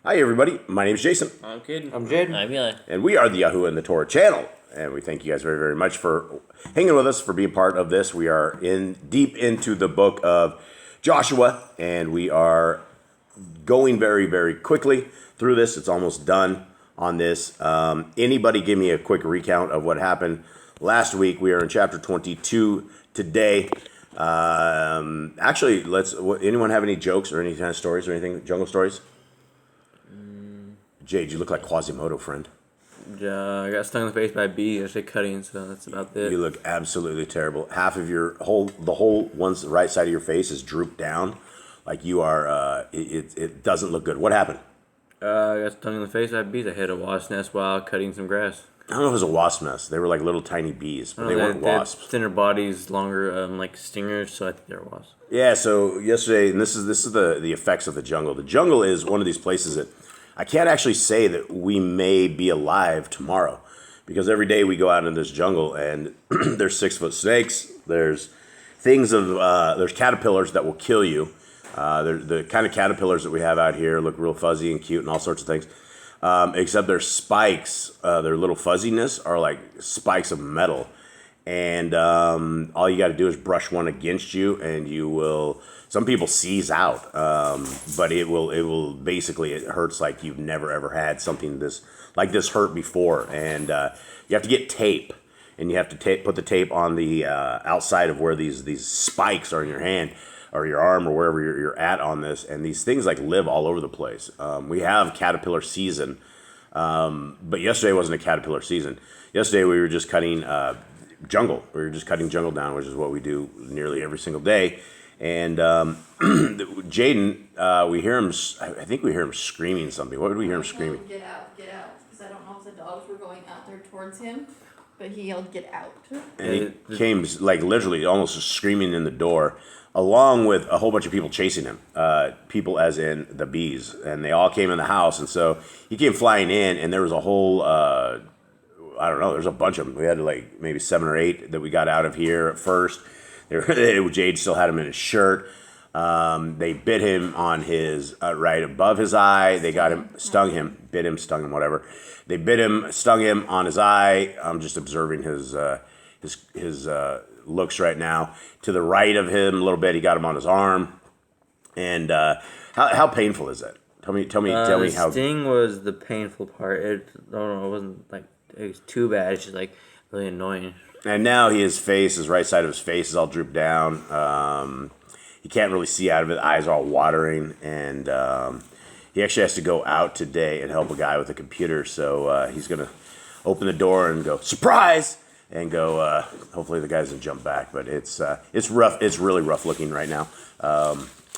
Hi, everybody. My name is Jason. I'm Kid. I'm Jed. I'm Eli. And we are the YAHOSHUA and the Torah channel. And we thank you guys very, very much for hanging with us, for being part of this. We are deep into the book of Joshua, and we are going very, very quickly through this. It's almost done on this. Anybody give me a quick recount of what happened last week? We are in chapter 22 today. Actually, anyone have any jokes or any kind of stories or anything? Jungle stories? Jade, you look like Quasimodo, friend. I got stung in the face by a bee yesterday cutting, so that's about it. You look absolutely terrible. Half of the whole one's the right side of your face is drooped down, like you are. It doesn't look good. What happened? I got stung in the face by bees. I hit a wasp nest while cutting some grass. I don't know if it was a wasp nest. They were like little tiny bees, but they weren't wasps. Thinner bodies, longer like stingers, so I think they're wasps. Yeah. So yesterday, and this is the effects of the jungle. The jungle is one of these places that I can't actually say that we may be alive tomorrow, because every day we go out into this jungle and there's 6-foot snakes. There's things there's caterpillars that will kill you. The kind of caterpillars that we have out here look real fuzzy and cute and all sorts of things. Except their spikes, their little fuzziness are like spikes of metal. And all you got to do is brush one against you and you will... Some people seize out, but it will basically, it hurts like you've never ever had something like this hurt before. And you have to get tape, and you have to put the tape on the outside of where these spikes are in your hand or your arm or wherever you're at on this. And these things like live all over the place. We have caterpillar season, but yesterday wasn't a caterpillar season. Yesterday we were just cutting jungle. We were just cutting jungle down, which is what we do nearly every single day. And Jaden, we hear him. I think we hear him screaming something. What did we hear him screaming? Get out! Get out! Because I don't know if the dogs were going out there towards him, but he yelled, "Get out!" And he came like literally almost screaming in the door, along with a whole bunch of people chasing him. People, as in the bees, and they all came in the house. And so he came flying in, and there was a whole. I don't know. There's a bunch of them. We had like maybe 7 or 8 that we got out of here at first. Jade still had him in his shirt. They bit him on his right above his eye. They got him, stung him, bit him, stung him, whatever. They bit him, stung him on his eye. I'm just observing his looks right now. To the right of him a little bit, he got him on his arm. And how painful is that? Tell me how. The sting was the painful part. It wasn't like it was too bad. It's just like really annoying. And now his right side of his face is all drooped down. He can't really see out of it. The eyes are all watering. And he actually has to go out today and help a guy with a computer. So he's going to open the door and go, "Surprise!" And go, hopefully the guy doesn't jump back. But it's rough. It's really rough looking right now.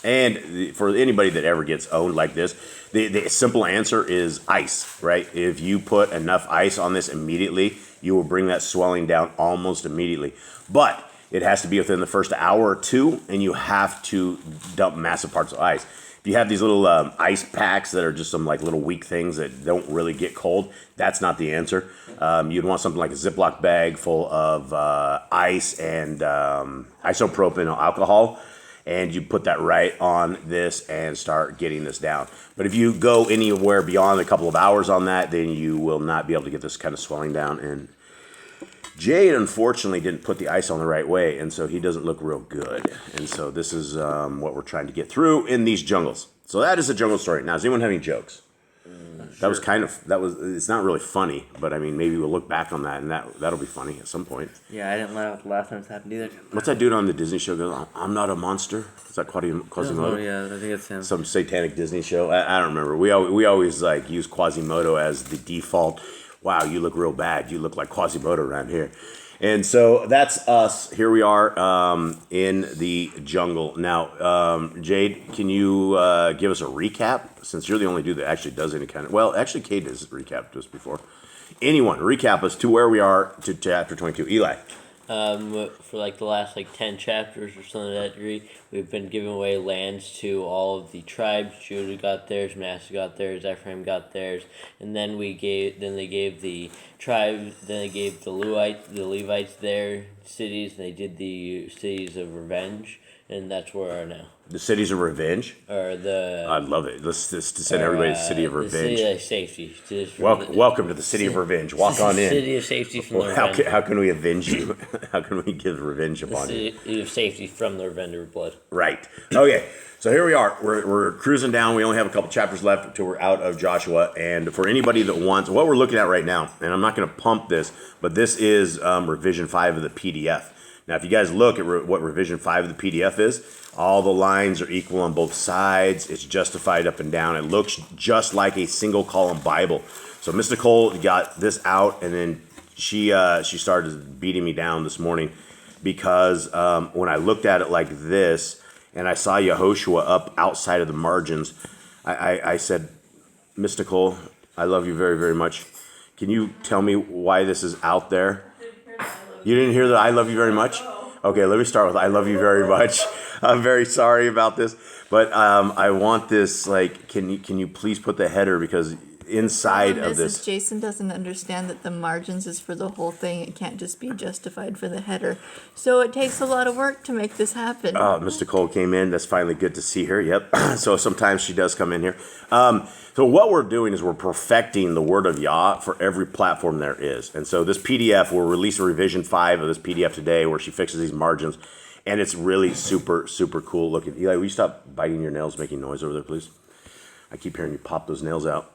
And for anybody that ever gets owned like this, the simple answer is ice, right? If you put enough ice on this immediately, you will bring that swelling down almost immediately. But it has to be within the first hour or two, and you have to dump massive parts of ice. If you have these little ice packs that are just some like little weak things that don't really get cold, that's not the answer. You'd want something like a Ziploc bag full of ice and isopropyl alcohol, and you put that right on this and start getting this down. But if you go anywhere beyond a couple of hours on that, then you will not be able to get this kind of swelling down. And Jade, unfortunately, didn't put the ice on the right way, and so he doesn't look real good. And so this is what we're trying to get through in these jungles. So that is a jungle story. Now, does anyone have any jokes? Sure. It's not really funny, but I mean, maybe we'll look back on that, and that'll be funny at some point. Yeah, I didn't laugh the last time this happened either. What's that dude on the Disney show goes, "I'm not a monster"? Is that Quasimodo? Oh, yeah, I think it's him. Some satanic Disney show. I don't remember. We always like use Quasimodo as the default. Wow, you look real bad. You look like Quasimodo around here. And so that's us. Here we are in the jungle. Now, Jade, can you give us a recap? Since you're the only dude that actually does any kind of... Well, actually, Kate has recapped us before. Anyone, recap us to where we are to chapter 22. Eli. For like the last 10 chapters or something to that degree, we've been giving away lands to all of the tribes. Judah got theirs, Manasseh got theirs, Ephraim got theirs, and then they gave the tribes, then they gave the Levites their cities, and they did the cities of revenge, and that's where we are now. The cities of revenge. or the I love it. Let's just send everybody to the city of the revenge. city of safety. Just Welcome to the city of revenge. Walk on in. City of safety from the How revenge. how can we avenge you? How can we give revenge upon you? City of safety from the revenge of blood. Right. Okay. So here we are. We're cruising down. We only have a couple chapters left until we're out of Joshua. And for anybody that wants, what we're looking at right now, and I'm not going to pump this, but this is revision 5 of the PDF. Now, if you guys look at what revision 5 of the PDF is, all the lines are equal on both sides. It's justified up and down. It looks just like a single column Bible. So Miss Nicole got this out, and then she started beating me down this morning because when I looked at it like this and I saw Yahoshua up outside of the margins, I said, Miss Nicole, I love you very, very much. Can you tell me why this is out there? You didn't hear the I love you very much? Okay, let me start with I love you very much. I'm very sorry about this, but I want this, like, can you please put the header, because inside of this, Jason doesn't understand that the margins is for the whole thing. It can't just be justified for the header. So it takes a lot of work to make this happen. Mr. Cole came in. That's finally good to see her. Yep. So sometimes she does come in here. So what we're doing is we're perfecting the Word of Yah for every platform there is. And so this PDF, we'll release a revision 5 of this PDF today where she fixes these margins. And it's really super, super cool looking. Eli, will you stop biting your nails, making noise over there, please? I keep hearing you pop those nails out.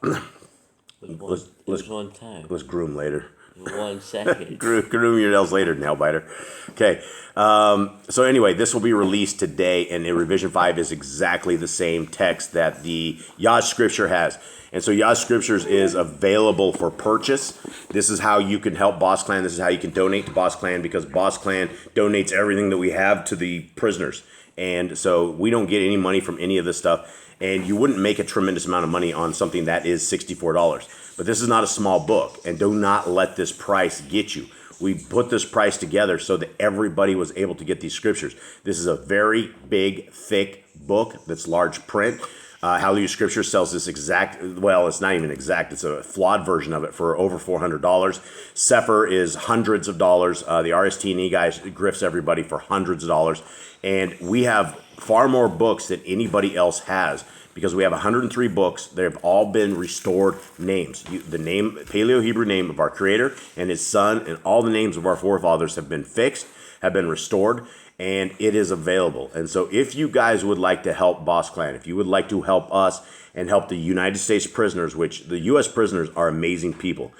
Let's one time. Let's groom later. 1 second. Groom your nails later, nail biter. Okay. So anyway, this will be released today, and in revision 5 is exactly the same text that the Yah Scripture has. And so Yah Scriptures is available for purchase. This is how you can help Boss Clan. This is how you can donate to Boss Clan, because Boss Clan donates everything that we have to the prisoners. And so we don't get any money from any of this stuff. And you wouldn't make a tremendous amount of money on something that is $64. But this is not a small book, and do not let this price get you. We put this price together so that everybody was able to get these scriptures. This is a very big, thick book that's large print. Hallelujah Scripture sells this exact, well, it's not even exact, it's a flawed version of it for over $400. Sefer is hundreds of dollars. The RST&E guys grifts everybody for hundreds of dollars. And we have far more books than anybody else has, because we have 103 books. They've all been restored names. The name, Paleo-Hebrew name of our Creator and His Son, and all the names of our forefathers have been fixed, have been restored, and it is available. And so if you guys would like to help Boss Clan, if you would like to help us and help the United States prisoners, which the U.S. prisoners are amazing people.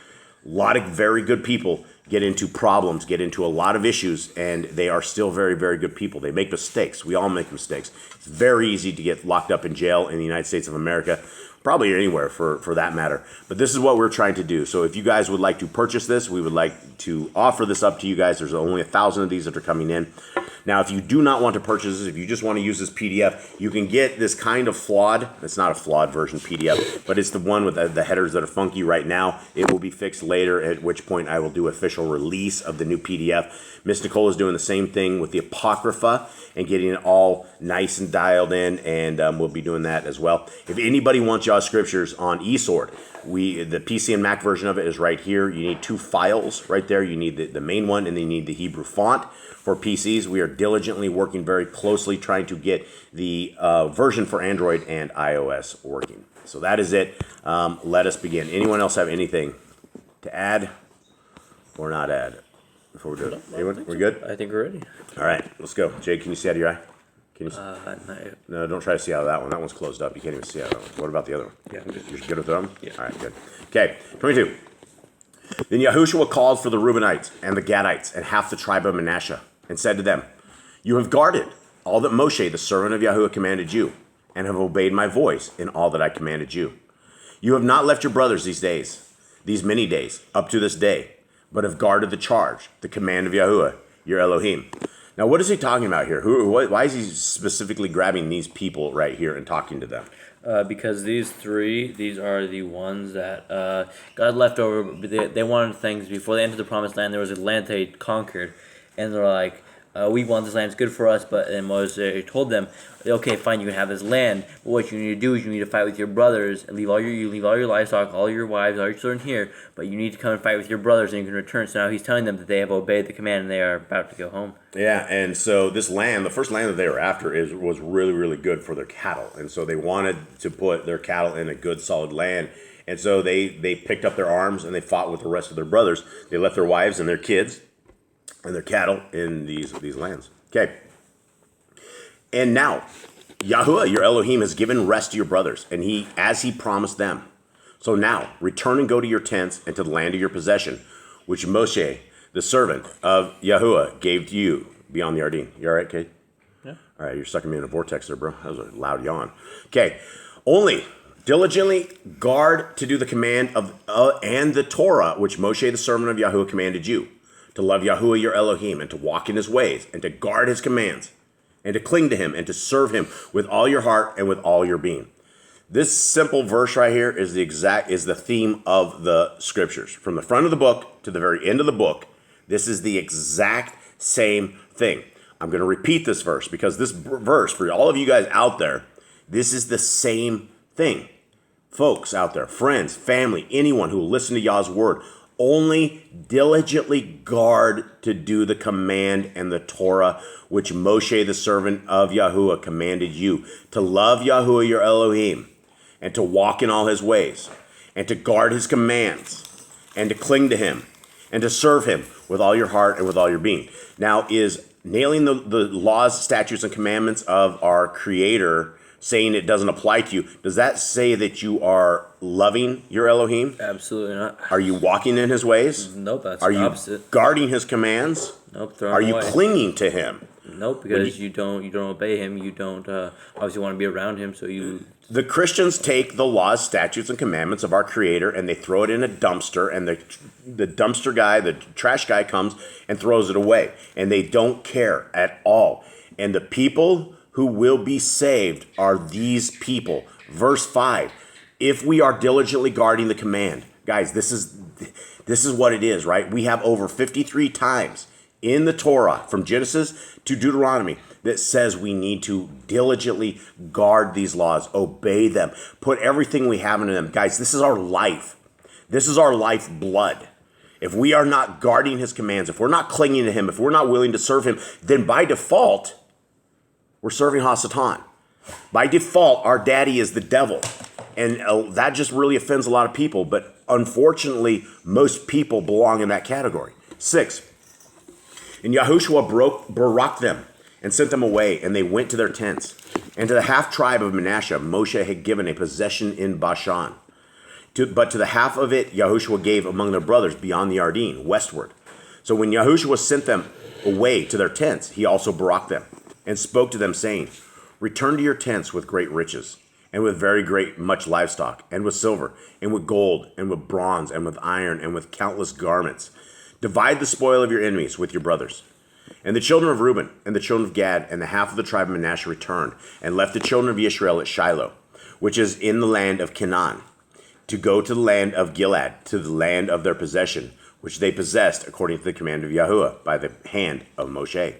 A lot of very good people get into problems, get into a lot of issues, and they are still very, very good people. They make mistakes. We all make mistakes. It's very easy to get locked up in jail in the United States of America, probably anywhere for that matter. But this is what we're trying to do. So if you guys would like to purchase this, we would like to offer this up to you guys. There's only 1,000 of these that are coming in. Now, if you do not want to purchase this, if you just want to use this PDF, you can get this kind of flawed, it's not a flawed version PDF, but it's the one with the headers that are funky right now. It will be fixed later, at which point I will do official release of the new PDF. Miss Nicole is doing the same thing with the Apocrypha and getting it all nice and dialed in, and we'll be doing that as well. If anybody wants Yah Scriptures on eSword, the PC and Mac version of it is right here. You need 2 files right there. You need the main one, and then you need the Hebrew font. For PCs, we are diligently working very closely trying to get the version for Android and iOS working. So that is it. Let us begin. Anyone else have anything to add or not add before we do it? Anyone? We're good? I think we're ready. All right, let's go. Jay, can you see out of your eye? Can you see? Not yet. No, don't try to see out of that one. That one's closed up. You can't even see out of that one. What about the other one? Yeah, I'm good. You're good with them? Yeah. All right, good. Okay, 22. Then Yahushua called for the Reubenites and the Gadites and half the tribe of Manasseh and said to them, "You have guarded all that Moshe, the servant of Yahuwah, commanded you, and have obeyed my voice in all that I commanded you. You have not left your brothers these many days, up to this day, but have guarded the charge, the command of Yahuwah, your Elohim." Now, what is he talking about here? Why is he specifically grabbing these people right here and talking to them? Because these are the ones that God left over. They wanted things before they entered the promised land. There was a land they conquered, and they're like, we want this land, it's good for us. But then Moses told them, okay, fine, you can have this land, but what you need to do is you need to fight with your brothers and leave all your livestock, all your wives, all your children here, but you need to come and fight with your brothers and you can return. So now he's telling them that they have obeyed the command and they are about to go home. Yeah, and so this land, the first land that they were after, was really, really good for their cattle. And so they wanted to put their cattle in a good, solid land. And so they picked up their arms and they fought with the rest of their brothers. They left their wives and their kids and their cattle in these lands. Okay. And now, Yahuwah, your Elohim, has given rest to your brothers, and as he promised them. So now, return and go to your tents and to the land of your possession, which Moshe, the servant of Yahuwah, gave to you beyond the Arden. You all right, Kate? Yeah. All right, you're sucking me in a vortex there, bro. That was a loud yawn. Okay. Only diligently guard to do the command of and the Torah, which Moshe, the servant of Yahuwah, commanded you, to love Yahuwah, your Elohim, and to walk in his ways, and to guard his commands, and to cling to him, and to serve him with all your heart and with all your being. This simple verse right here is the theme of the scriptures. From the front of the book to the very end of the book, this is the exact same thing. I'm going to repeat this verse because this verse, for all of you guys out there, this is the same thing. Folks out there, friends, family, anyone who will listen to Yah's word, only diligently guard to do the command and the Torah, which Moshe, the servant of Yahuwah, commanded you, to love Yahuwah, your Elohim, and to walk in all his ways, and to guard his commands, and to cling to him, and to serve him with all your heart and with all your being. Now, is nailing the laws, statutes, and commandments of our Creator, saying it doesn't apply to you, does that say that you are loving your Elohim? Absolutely not. Are you walking in his ways? Nope, that's Are the you opposite. guarding his commands? Nope, Are you away. clinging to him? Nope, because you don't obey him. You don't obviously want to be around him. So you. The Christians take the laws, statutes, and commandments of our Creator and they throw it in a dumpster, and the dumpster guy, the trash guy, comes and throws it away, and they don't care at all. And the people who will be saved are these people. Verse 5, if we are diligently guarding the command. Guys, this is what it is, right? We have over 53 times in the Torah, from Genesis to Deuteronomy, that says we need to diligently guard these laws, obey them, put everything we have into them. Guys, this is our life. This is our life blood. If we are not guarding his commands, if we're not clinging to him, if we're not willing to serve him, then by default, we're serving Hasatan. By default, our daddy is the devil. And that just really offends a lot of people. But unfortunately, most people belong in that category. 6. And YAHOSHUA baraked them and sent them away, and they went to their tents. And to the half tribe of Manasseh, Moshe had given a possession in Bashan. But to the half of it, YAHOSHUA gave among their brothers beyond the Arden, westward. So when YAHOSHUA sent them away to their tents, he also baraked them, and spoke to them, saying, return to your tents with great riches, and with very great much livestock, and with silver, and with gold, and with bronze, and with iron, and with countless garments. Divide the spoil of your enemies with your brothers. And the children of Reuben, and the children of Gad, and the half of the tribe of Manasseh returned, and left the children of Israel at Shiloh, which is in the land of Canaan, to go to the land of Gilead, to the land of their possession, which they possessed according to the command of Yahuwah, by the hand of Moshe.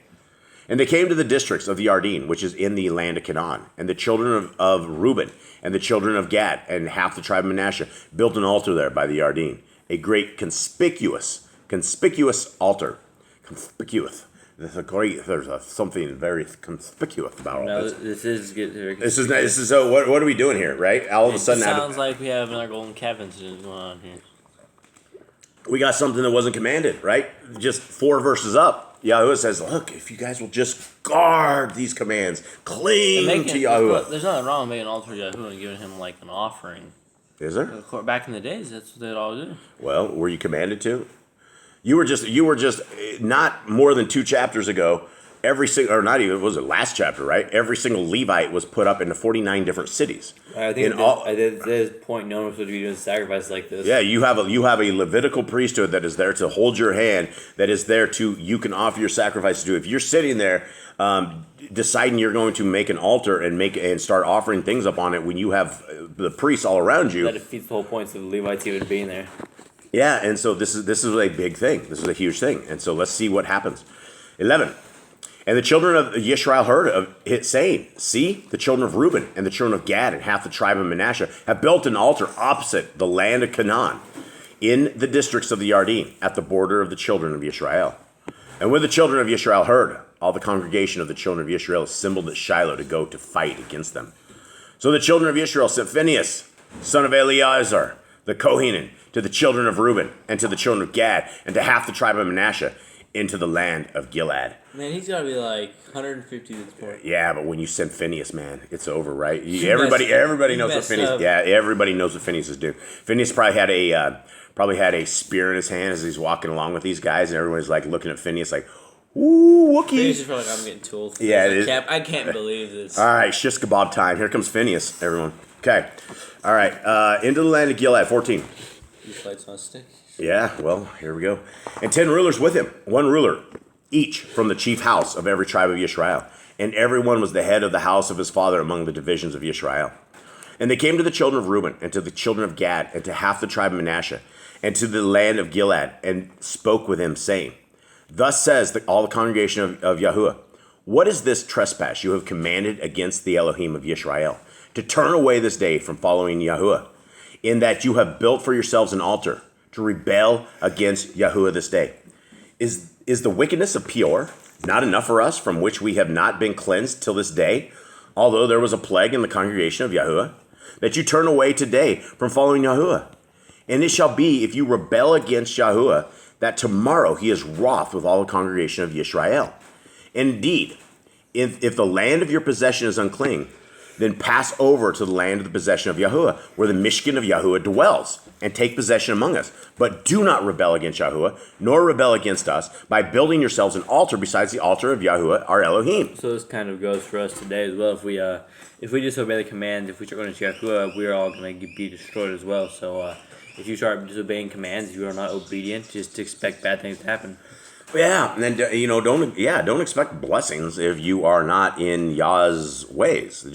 And they came to the districts of the Arden, which is in the land of Canaan. And the children of Reuben and the children of Gad and half the tribe of Manasseh built an altar there by the Arden, a great conspicuous altar. Conspicuous. There's something very conspicuous about all No, this. this is So what are we doing here, right? All of a sudden, sounds like we have another golden calf incident going on here. we got something that wasn't commanded, right? Just 4 verses up. Yahuwah says, look, if you guys will just guard these commands, cling to Yahuwah. There's nothing wrong with making an altar to Yahuwah and giving him like an offering. Is there? Back in the days, that's what they'd all do. Well, were you commanded to? You were just not more than 2 chapters ago. Every single, or not even, was it last chapter, right? Every single Levite was put up into 49 different cities. I think there's a point no one was supposed to be doing sacrifices like this. Yeah, you have a Levitical priesthood that is there to hold your hand, that is there you can offer your sacrifice to. If you're sitting there deciding you're going to make an altar and start offering things up on it when you have the priests all around you, that defeats the whole point of the Levites even being there. Yeah, and so this is a big thing. This is a huge thing. And so let's see what happens. 11. And the children of Yisrael heard of it, saying, see, the children of Reuben and the children of Gad and half the tribe of Manasseh have built an altar opposite the land of Canaan in the districts of the Yarden at the border of the children of Yisrael. And when the children of Yisrael heard, all the congregation of the children of Yisrael assembled at Shiloh to go to fight against them. So the children of Yisrael sent Phinehas, son of Eleazar, the Kohanin, to the children of Reuben and to the children of Gad and to half the tribe of Manasseh into the land of Gilead. Man, he's got to be like 150 at this point. Yeah, but when you send Phineas, man, it's over, right? Everybody knows what Phineas. Up. Yeah, everybody knows what Phineas is doing. Phineas probably had a spear in his hand as he's walking along with these guys, and everyone's like looking at Phineas like, "Ooh, Wookie!" Phineas is probably like, "I'm getting too old." Yeah, I can't believe this. All right, shish kebab time. Here comes Phineas, everyone. Okay, all right, into the land of Gilead, 14. He fights on a stick. Yeah, well, here we go. And 10 rulers with him, one ruler, each from the chief house of every tribe of Yisrael. And everyone was the head of the house of his father among the divisions of Yisrael. And they came to the children of Reuben, and to the children of Gad, and to half the tribe of Manasseh, and to the land of Gilead, and spoke with him, saying, thus says all the congregation of Yahuwah, what is this trespass you have commanded against the Elohim of Yisrael, to turn away this day from following Yahuwah, in that you have built for yourselves an altar, to rebel against Yahuwah this day? Is the wickedness of Peor not enough for us, from which we have not been cleansed till this day, although there was a plague in the congregation of Yahuwah, that you turn away today from following Yahuwah? And it shall be, if you rebel against Yahuwah, that tomorrow he is wroth with all the congregation of Yisrael. Indeed, if the land of your possession is unclean, then pass over to the land of the possession of Yahuwah, where the Mishkan of Yahuwah dwells, and take possession among us. But do not rebel against Yahuwah, nor rebel against us, by building yourselves an altar besides the altar of Yahuwah, our Elohim. So this kind of goes for us today as well. If we disobey the commands, if we start going to Yahuwah, we're all going to be destroyed as well. So if you start disobeying commands, you are not obedient, just expect bad things to happen. Yeah, and then don't expect blessings if you are not in Yah's ways.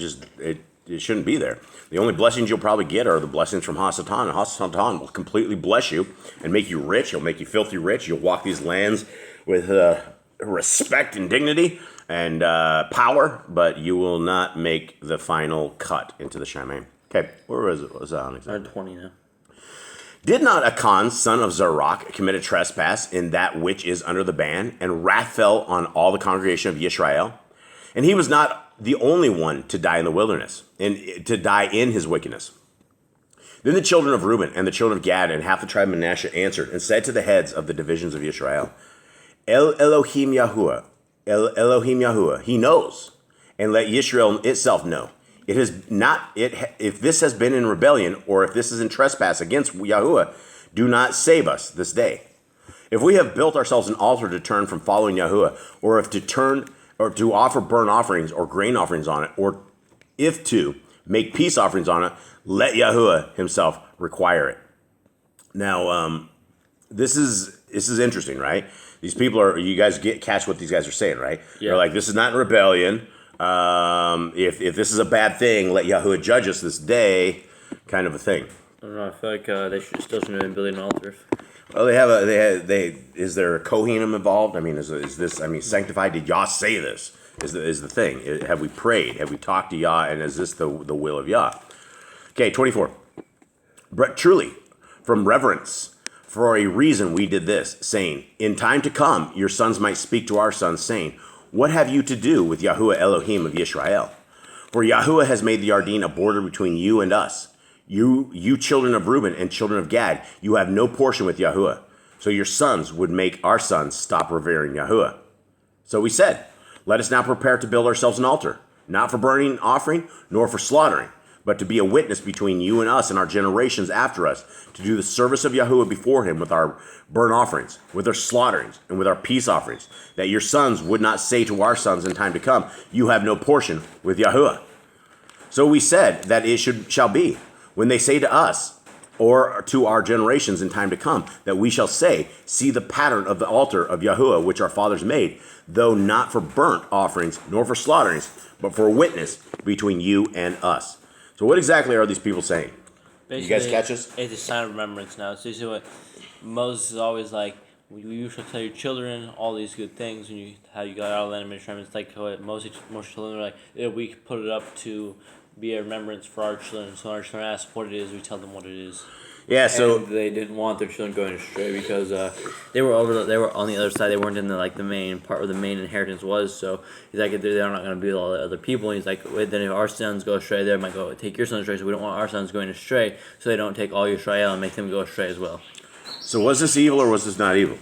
It shouldn't be there. The only blessings you'll probably get are the blessings from Hasatan, and Hasatan will completely bless you and make you rich. He'll make you filthy rich. You'll walk these lands with respect and dignity and power, but you will not make the final cut into the Shamayim. Okay, where was it? What was that on exactly? 20 now. Did not Achan, son of Zarok, commit a trespass in that which is under the ban, and wrath fell on all the congregation of Yisrael? And he was not the only one to die in the wilderness, and to die in his wickedness. Then the children of Reuben and the children of Gad and half the tribe of Manasseh answered and said to the heads of the divisions of Yisrael, Elohim Yahuwah, he knows, and let Yisrael itself know. If this has been in rebellion, or if this is in trespass against Yahuwah, do not save us this day. If we have built ourselves an altar to turn from following Yahuwah, or if to turn or to offer burnt offerings or grain offerings on it, or if to make peace offerings on it, let Yahuwah himself require it. Now, this is interesting, right? These people you guys catch what these guys are saying, right? Yeah. They're like, this is not rebellion. If this is a bad thing, let Yahuwah judge us this day, kind of a thing. I don't know. I feel like they still shouldn't have been building altars. Well, is there a Kohanim involved? I mean, is this? I mean, sanctified? Did Yah say this? Is the thing? Have we prayed? Have we talked to Yah? And is this the will of Yah? Okay, 24. But truly, from reverence, for a reason we did this, saying, in time to come, your sons might speak to our sons, saying, what have you to do with Yahuwah Elohim of Yisrael? For Yahuwah has made the Yarden a border between you and us. You children of Reuben and children of Gad, you have no portion with Yahuwah. So your sons would make our sons stop revering Yahuwah. So we said, let us now prepare to build ourselves an altar, not for burning offering, nor for slaughtering, but to be a witness between you and us and our generations after us, to do the service of Yahuwah before him with our burnt offerings, with our slaughterings, and with our peace offerings, that your sons would not say to our sons in time to come, you have no portion with Yahuwah. So we said that it shall be, when they say to us, or to our generations in time to come, that we shall say, see the pattern of the altar of Yahuwah which our fathers made, though not for burnt offerings, nor for slaughterings, but for a witness between you and us. So what exactly are these people saying? Basically, you guys catch us? It's a sign of remembrance now. It's usually what Moses is always like, you shall tell your children all these good things, and how you got out of the land of Mitzrayim. It's like how most children are like, we put it up to be a remembrance for our children. So our children ask what it is, we tell them what it is. Yeah, so And they didn't want their children going astray because they were on the other side. They weren't in the main part where the main inheritance was. So he's like, they're not going to be with all the other people. And he's like, then if our sons go astray, they might go take your sons astray. So we don't want our sons going astray. So they don't take all Yisrael and make them go astray as well. So was this evil or was this not evil?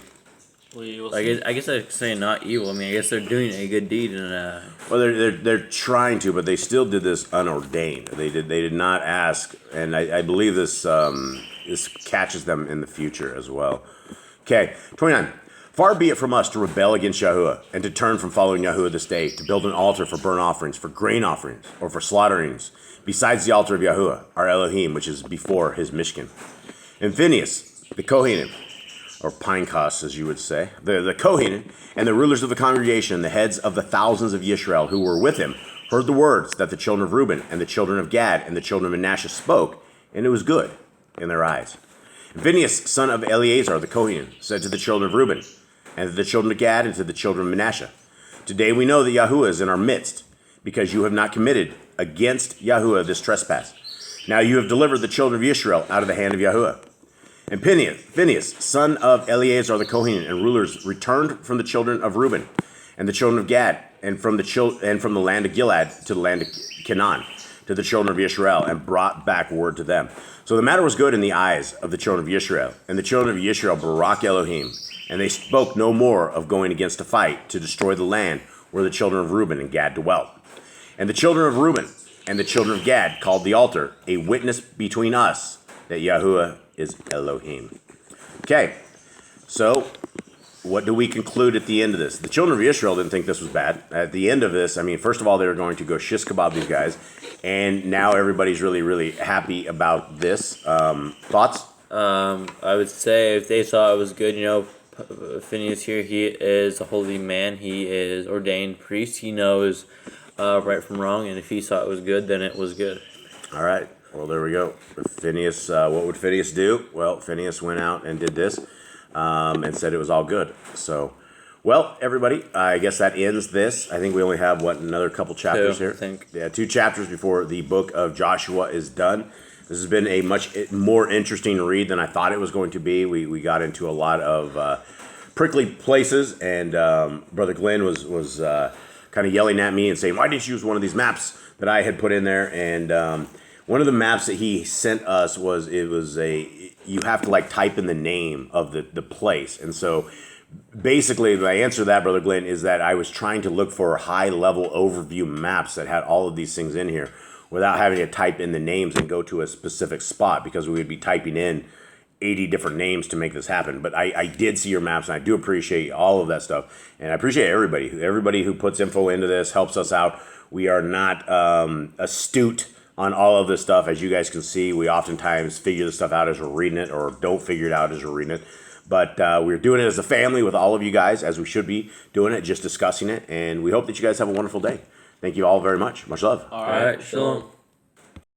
I guess I'd say not evil. I mean, I guess they're doing a good deed, and Well, they're trying to, but they still did this unordained. They did not ask, and I believe this catches them in the future as well. Okay, 29. Far be it from us to rebel against Yahuwah, and to turn from following Yahuwah this day, to build an altar for burnt offerings, for grain offerings, or for slaughterings, besides the altar of Yahuwah, our Elohim, which is before his Mishkan. And Phinehas, the Kohanim, or Pinecos, as you would say, the Kohanim, and the rulers of the congregation, the heads of the thousands of Yisrael who were with him, heard the words that the children of Reuben, and the children of Gad, and the children of Manasseh spoke, and it was good in their eyes. And Phinehas, son of Eleazar, the Kohanim, said to the children of Reuben, and to the children of Gad, and to the children of Manasseh, today we know that Yahuwah is in our midst, because you have not committed against Yahuwah this trespass. Now you have delivered the children of Israel out of the hand of Yahuwah. And Phinehas, son of Eleazar the Kohanim, and rulers returned from the children of Reuben, and the children of Gad, and from the land of Gilead to the land of Canaan, to the children of Israel, and brought back word to them. So the matter was good in the eyes of the children of Israel. And the children of Israel barak Elohim, and they spoke no more of going against a fight to destroy the land where the children of Reuben and Gad dwelt. And the children of Reuben and the children of Gad called the altar a witness between us that Yahuwah is Elohim. Okay, so what do we conclude at the end of this? The children of Israel didn't think this was bad. At the end of this, I mean, first of all, they were going to go shish kebab these guys, and now everybody's really, really happy about this. Thoughts? I would say if they thought it was good, Phinehas here, he is a holy man. He is ordained priest. He knows right from wrong, and if he thought it was good, then it was good. All right. Well, there we go. Phinehas, what would Phinehas do? Well, Phinehas went out and did this and said it was all good. So, well, everybody, I guess that ends this. I think we only have, another couple chapters here? I think. Yeah, 2 chapters before the book of Joshua is done. This has been a much more interesting read than I thought it was going to be. We got into a lot of prickly places, and Brother Glenn was kind of yelling at me and saying, why didn't you use one of these maps that I had put in there? And one of the maps that he sent us you have to type in the name of the place. And so basically the answer to that, Brother Glenn, is that I was trying to look for high level overview maps that had all of these things in here without having to type in the names and go to a specific spot, because we would be typing in 80 different names to make this happen. But I did see your maps, and I do appreciate all of that stuff. And I appreciate everybody who puts info into this, helps us out. We are not astute on all of this stuff. As you guys can see, we oftentimes figure this stuff out as we're reading it, or don't figure it out as we're reading it. But we're doing it as a family with all of you guys, as we should be doing it, just discussing it. And we hope that you guys have a wonderful day. Thank you all very much. Much love. All right, shalom.